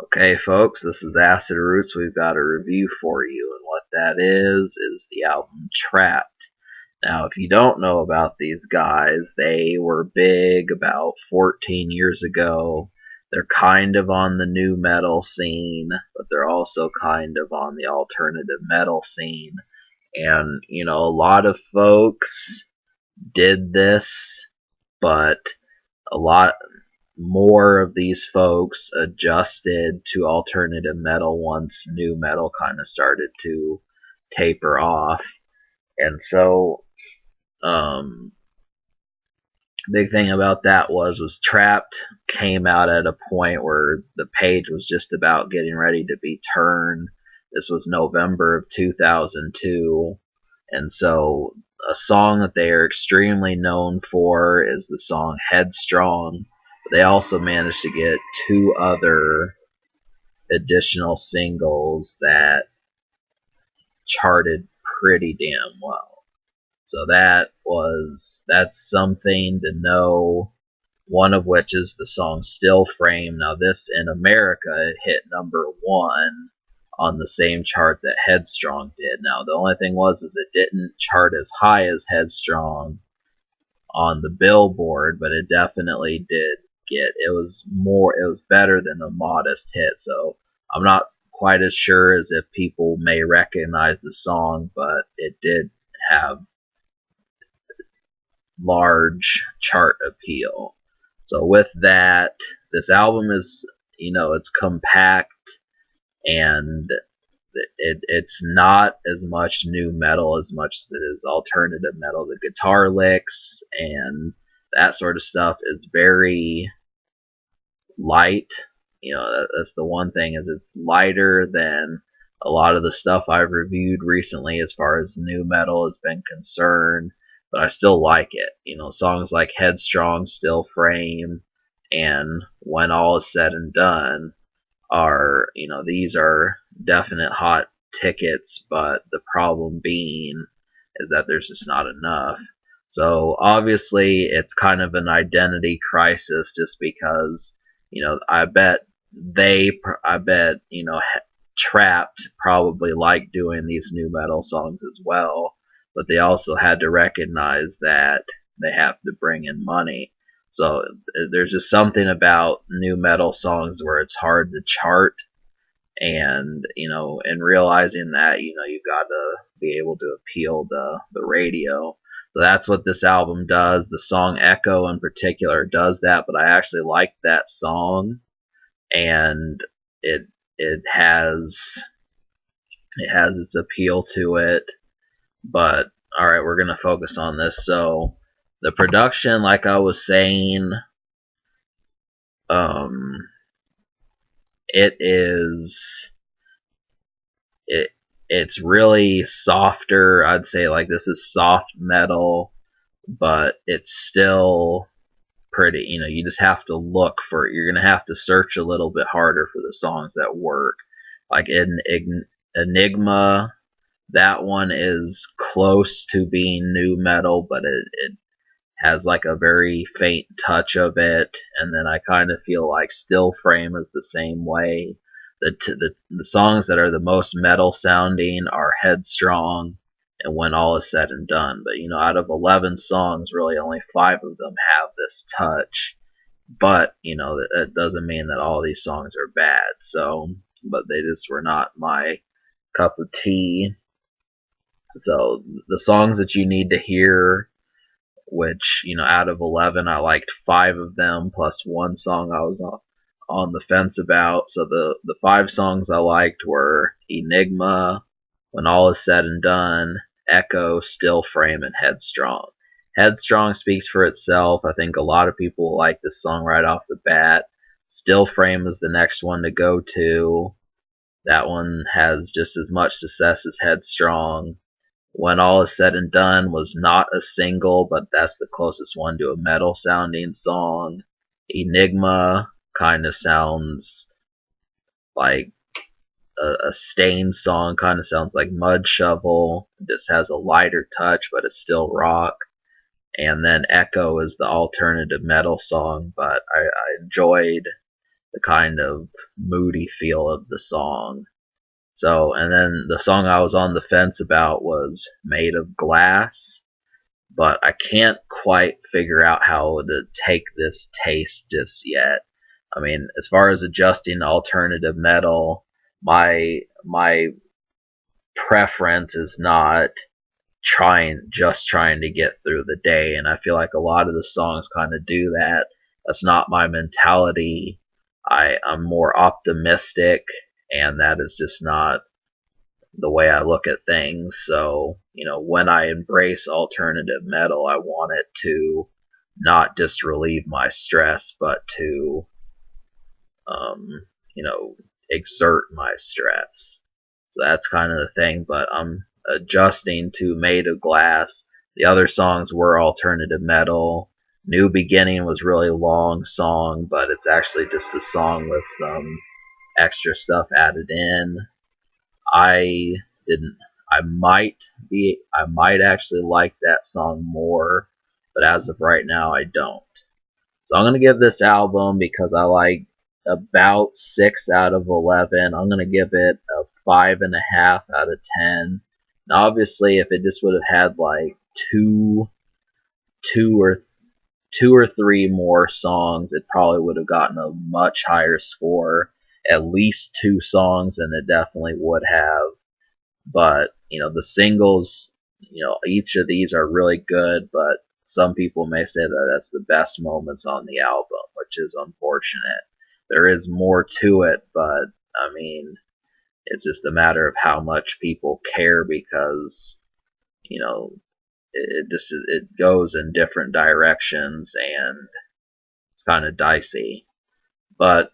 Okay, folks, this is Acid Roots. We've got a review for you, and what that is the album Trapt. Now, if you don't know about these guys, they were big about 14 years ago. They're kind of on the new metal scene, but they're also kind of on the alternative metal scene. And, a lot of folks did this, but a lot more of these folks adjusted to alternative metal once new metal kind of started to taper off. And so, big thing about that was Trapt came out at a point where the page was just about getting ready to be turned. This was November of 2002, and so a song that they are extremely known for is the song Headstrong. But they also managed to get two other additional singles that charted pretty damn well. So that's something to know. One of which is the song Still Frame. Now this in America hit #1 on the same chart that Headstrong did. Now the only thing is it didn't chart as high as Headstrong on the Billboard, but it definitely did it was better than a modest hit. So I'm not quite as sure as if people may recognize the song, but it did have large chart appeal. So with that, this album is, it's compact and it's not as much new metal as much as it is alternative metal. The guitar licks and that sort of stuff is very light. That's the one thing, is it's lighter than a lot of the stuff I've reviewed recently as far as new metal has been concerned, but I still like it. Songs like Headstrong, Still Frame, and When All Is Said and Done are, these are definite hot tickets, but the problem being is that there's just not enough. So obviously it's kind of an identity crisis, just because, I bet, Trapt probably like doing these new metal songs as well, but they also had to recognize that they have to bring in money. So there's just something about new metal songs where it's hard to chart, and in realizing that, you gotta be able to appeal to the radio. So that's what this album does. The song Echo in particular does that, but I actually like that song, and it it has its appeal to it. But all right, we're gonna focus on this. So the production, like I was saying, um, it is it it's really softer. I'd say like this is soft metal, but it's still pretty. You just have to look for it. You're gonna have to search a little bit harder for the songs that work. Like in Enigma, that one is close to being new metal, but it has like a very faint touch of it. And then I kind of feel like Still Frame is the same way. The songs that are the most metal sounding are Headstrong and When All Is Said and Done. But out of 11 songs, really only 5 of them have this touch. But that doesn't mean that all these songs are bad. So, but they just were not my cup of tea. So the songs that you need to hear, which, out of 11, I liked 5 of them, plus one song I was on the fence about. So the 5 songs I liked were Enigma, When All Is Said and Done, Echo, Still Frame, and Headstrong. Headstrong speaks for itself. I think a lot of people will like this song right off the bat. Still Frame is the next one to go to. That one has just as much success as Headstrong. When All Is Said and Done was not a single, but that's the closest one to a metal sounding song. Enigma kind of sounds like a Stain song, kind of sounds like Mud Shovel. It just has a lighter touch, but it's still rock. And then Echo is the alternative metal song, but I enjoyed the kind of moody feel of the song. So, and then the song I was on the fence about was Made of Glass, but I can't quite figure out how to take this taste just yet. I mean, as far as adjusting to alternative metal, my preference is not trying to get through the day, and I feel like a lot of the songs kind of do that. That's not my mentality. I'm more optimistic, and that is just not the way I look at things. So, when I embrace alternative metal, I want it to not just relieve my stress, but to, um, exert my stress. So that's kind of the thing, but I'm adjusting to Made of Glass. The other songs were alternative metal. New Beginning was really long song, but it's actually just a song with some extra stuff added in. I didn't. I might actually like that song more, but as of right now, I don't. So I'm gonna give this album, because I like about 6 out of 11. I'm gonna give it a 5.5 out of 10. Now, obviously, if it just would have had like two, two or two or three more songs, it probably would have gotten a much higher score. At least 2 songs, and it definitely would have. But, the singles, each of these are really good, but some people may say that that's the best moments on the album, which is unfortunate. There is more to it, but, I mean, it's just a matter of how much people care, because, it goes in different directions, and it's kind of dicey. But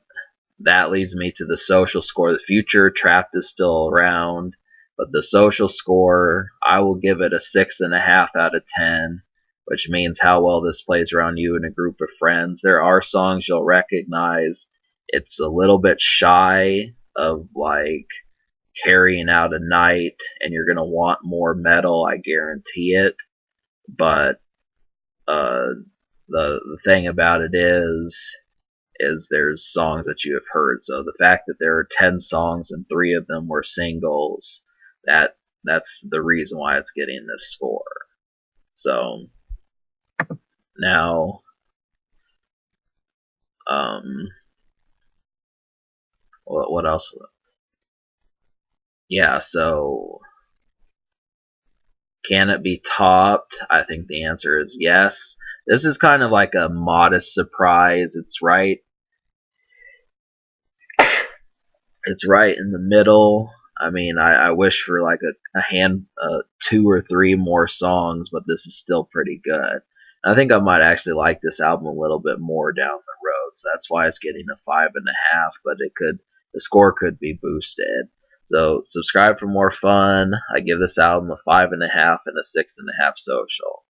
that leads me to the social score. The future Trapt is still around, but the social score, I will give it a 6.5 out of 10, which means how well this plays around you in a group of friends. There are songs you'll recognize. It's a little bit shy of like carrying out a night, and you're gonna want more metal, I guarantee it. But the thing about it is there's songs that you have heard. So the fact that there are 10 songs and 3 of them were singles, that's the reason why it's getting this score. So now, what else? Yeah, so can it be topped? I think the answer is yes. This is kind of like a modest surprise. It's right in the middle. I mean, I wish for like a 2 or 3 more songs, but this is still pretty good. I think I might actually like this album a little bit more down the road, so that's why it's getting a 5.5. But the score could be boosted. So subscribe for more fun. I give this album a 5.5 and a 6.5 social.